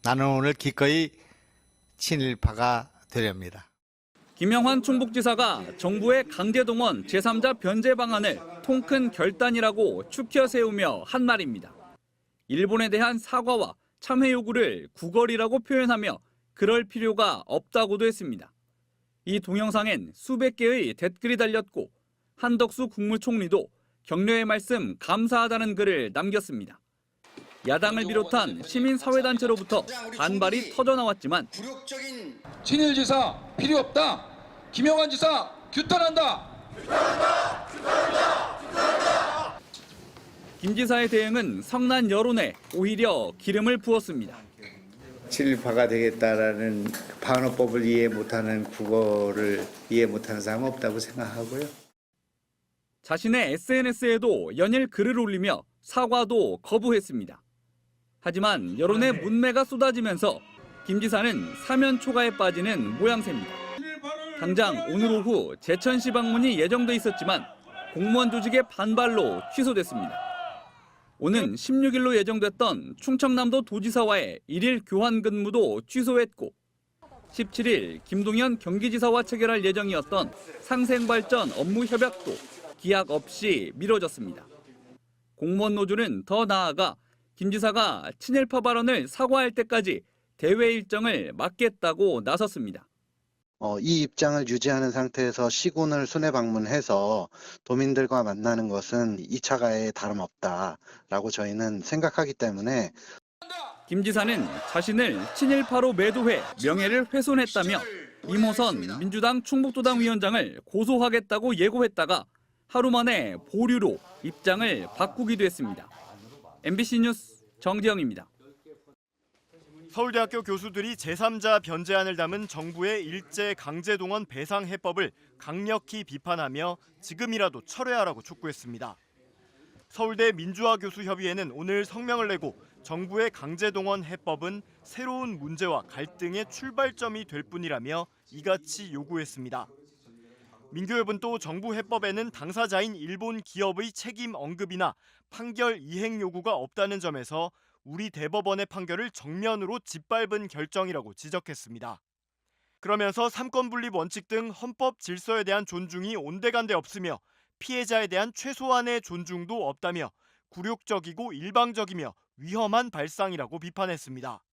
나는 오늘 기꺼이 친일파가 되렵니다. 김영환 충북지사가 정부의 강제동원 제3자 변제 방안을 통큰 결단이라고 추켜 세우며 한 말입니다. 일본에 대한 사과와 참회 요구를 구걸이라고 표현하며 그럴 필요가 없다고도 했습니다. 이 동영상엔 수백 개의 댓글이 달렸고 한덕수 국무총리도 격려의 말씀 감사하다는 글을 남겼습니다. 야당을 비롯한 시민사회단체로부터 반발이 터져나왔지만 친일지사 필요 없다. 김영환 지사 규탄한다. 김 지사의 대응은 성난 여론에 오히려 기름을 부었습니다. 친일파가 되겠다라는 반어법을 이해 못하는 국어를 이해 못하는 사람은 없다고 생각하고요. 자신의 SNS에도 연일 글을 올리며 사과도 거부했습니다. 하지만 여론의 문매가 쏟아지면서 김 지사는 사면 초가에 빠지는 모양새입니다. 당장 오늘 오후 제천시 방문이 예정돼 있었지만 공무원 조직의 반발로 취소됐습니다. 오는 16일로 예정됐던 충청남도 도지사와의 1일 교환 근무도 취소했고 17일 김동연 경기지사와 체결할 예정이었던 상생발전 업무 협약도 기약 없이 미뤄졌습니다. 공무원 노조는 더 나아가 김 지사가 친일파 발언을 사과할 때까지 대회 일정을 막겠다고 나섰습니다. 이 입장을 유지하는 상태에서 시군을 순회 방문해서 도민들과 만나는 것은 2차 가해에 다름없다라고 저희는 생각하기 때문에 김 지사는 자신을 친일파로 매도해 명예를 훼손했다며 이모선 민주당 충북도당 위원장을 고소하겠다고 예고했다가 하루 만에 보류로 입장을 바꾸기도 했습니다. MBC 뉴스 정지영입니다. 서울대학교 교수들이 제3자 변제안을 담은 정부의 일제 강제동원 배상 해법을 강력히 비판하며 지금이라도 철회하라고 촉구했습니다. 서울대 민주화교수협의회는 오늘 성명을 내고 정부의 강제동원 해법은 새로운 문제와 갈등의 출발점이 될 뿐이라며 이같이 요구했습니다. 민교협은 또 정부 해법에는 당사자인 일본 기업의 책임 언급이나 판결 이행 요구가 없다는 점에서 우리 대법원의 판결을 정면으로 짓밟은 결정이라고 지적했습니다. 그러면서 삼권분립 원칙 등 헌법 질서에 대한 존중이 온데간데 없으며 피해자에 대한 최소한의 존중도 없다며 굴욕적이고 일방적이며 위험한 발상이라고 비판했습니다.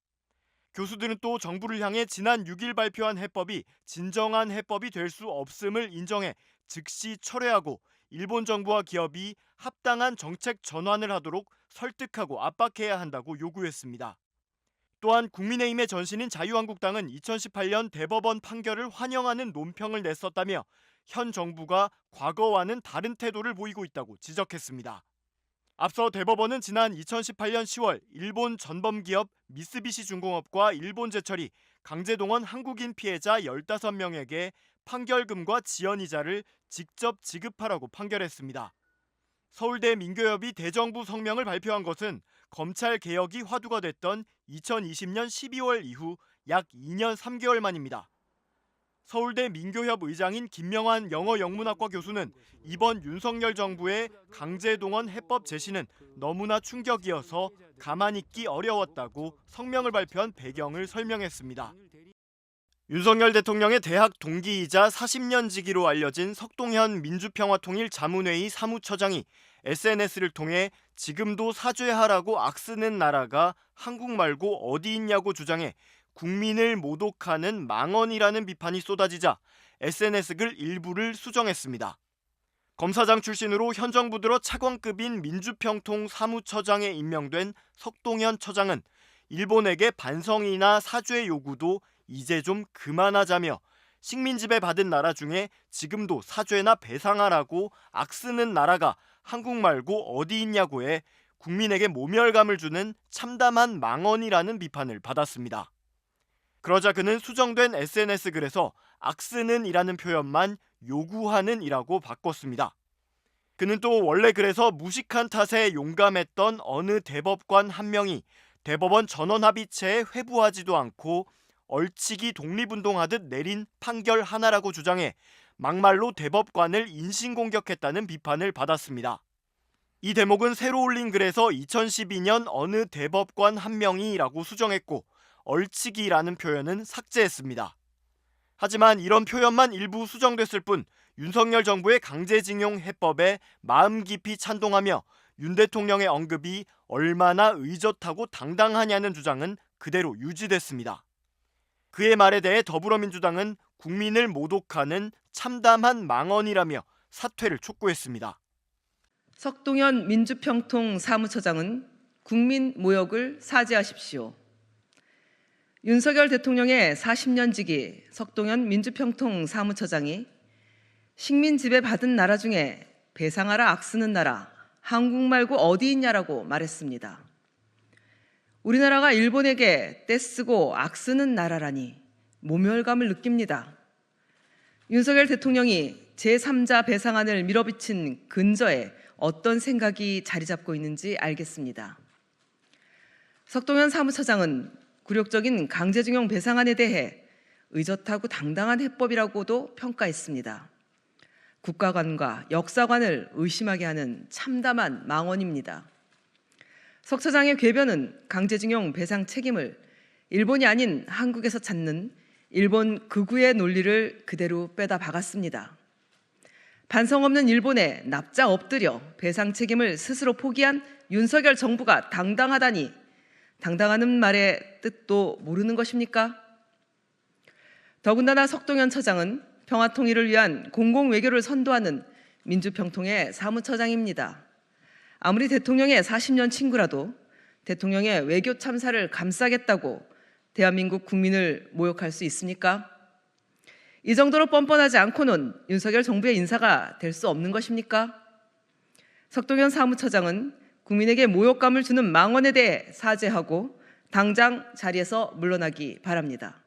교수들은 또 정부를 향해 지난 6일 발표한 해법이 진정한 해법이 될 수 없음을 인정해 즉시 철회하고 일본 정부와 기업이 합당한 정책 전환을 하도록 설득하고 압박해야 한다고 요구했습니다. 또한 국민의힘의 전신인 자유한국당은 2018년 대법원 판결을 환영하는 논평을 냈었다며 현 정부가 과거와는 다른 태도를 보이고 있다고 지적했습니다. 앞서 대법원은 지난 2018년 10월 일본 전범기업 미쓰비시중공업과 일본제철이 강제동원 한국인 피해자 15명에게 판결금과 지연이자를 직접 지급하라고 판결했습니다. 서울대 민교협이 대정부 성명을 발표한 것은 검찰 개혁이 화두가 됐던 2020년 12월 이후 약 2년 3개월 만입니다. 서울대 민교협 의장인 김명환 영어영문학과 교수는 이번 윤석열 정부의 강제동원 해법 제시는 너무나 충격이어서 가만히 있기 어려웠다고 성명을 발표한 배경을 설명했습니다. 윤석열 대통령의 대학 동기이자 40년 지기로 알려진 석동현 민주평화통일자문회의 사무처장이 SNS를 통해 지금도 사죄하라고 악쓰는 나라가 한국 말고 어디 있냐고 주장해 국민을 모독하는 망언이라는 비판이 쏟아지자 SNS 글 일부를 수정했습니다. 검사장 출신으로 현 정부 들어 차관급인 민주평통 사무처장에 임명된 석동현 처장은 일본에게 반성이나 사죄 요구도 이제 좀 그만하자며 식민지배 받은 나라 중에 지금도 사죄나 배상하라고 악쓰는 나라가 한국 말고 어디 있냐고에 국민에게 모멸감을 주는 참담한 망언이라는 비판을 받았습니다. 그러자 그는 수정된 SNS 글에서 악쓰는 이라는 표현만 요구하는 이라고 바꿨습니다. 그는 또 원래 글에서 무식한 탓에 용감했던 어느 대법관 한 명이 대법원 전원합의체에 회부하지도 않고 얼치기 독립운동하듯 내린 판결 하나라고 주장해 막말로 대법관을 인신공격했다는 비판을 받았습니다. 이 대목은 새로 올린 글에서 2012년 어느 대법관 한 명이라고 수정했고 얼치기라는 표현은 삭제했습니다. 하지만 이런 표현만 일부 수정됐을 뿐 윤석열 정부의 강제징용 해법에 마음 깊이 찬동하며 윤 대통령의 언급이 얼마나 의젓하고 당당하냐는 주장은 그대로 유지됐습니다. 그의 말에 대해 더불어민주당은 국민을 모독하는 참담한 망언이라며 사퇴를 촉구했습니다. 석동현 민주평통 사무처장은 국민 모욕을 사죄하십시오. 윤석열 대통령의 40년 지기 석동현 민주평통 사무처장이 식민 지배받은 나라 중에 배상하라 악쓰는 나라 한국 말고 어디 있냐라고 말했습니다. 우리나라가 일본에게 떼쓰고 악쓰는 나라라니 모멸감을 느낍니다. 윤석열 대통령이 제3자 배상안을 밀어붙인 근저에 어떤 생각이 자리 잡고 있는지 알겠습니다. 석동현 사무처장은 굴욕적인 강제징용 배상안에 대해 의젓하고 당당한 해법이라고도 평가했습니다. 국가관과 역사관을 의심하게 하는 참담한 망언입니다. 석 처장의 궤변은 강제징용 배상 책임을 일본이 아닌 한국에서 찾는 일본 극우의 논리를 그대로 빼다 박았습니다. 반성 없는 일본에 납작 엎드려 배상 책임을 스스로 포기한 윤석열 정부가 당당하다니 당당하는 말의 뜻도 모르는 것입니까? 더군다나 석동현 처장은 평화통일을 위한 공공외교를 선도하는 민주평통의 사무처장입니다. 아무리 대통령의 40년 친구라도 대통령의 외교 참사를 감싸겠다고 대한민국 국민을 모욕할 수 있습니까? 이 정도로 뻔뻔하지 않고는 윤석열 정부의 인사가 될 수 없는 것입니까? 석동현 사무처장은 국민에게 모욕감을 주는 망언에 대해 사죄하고 당장 자리에서 물러나기 바랍니다.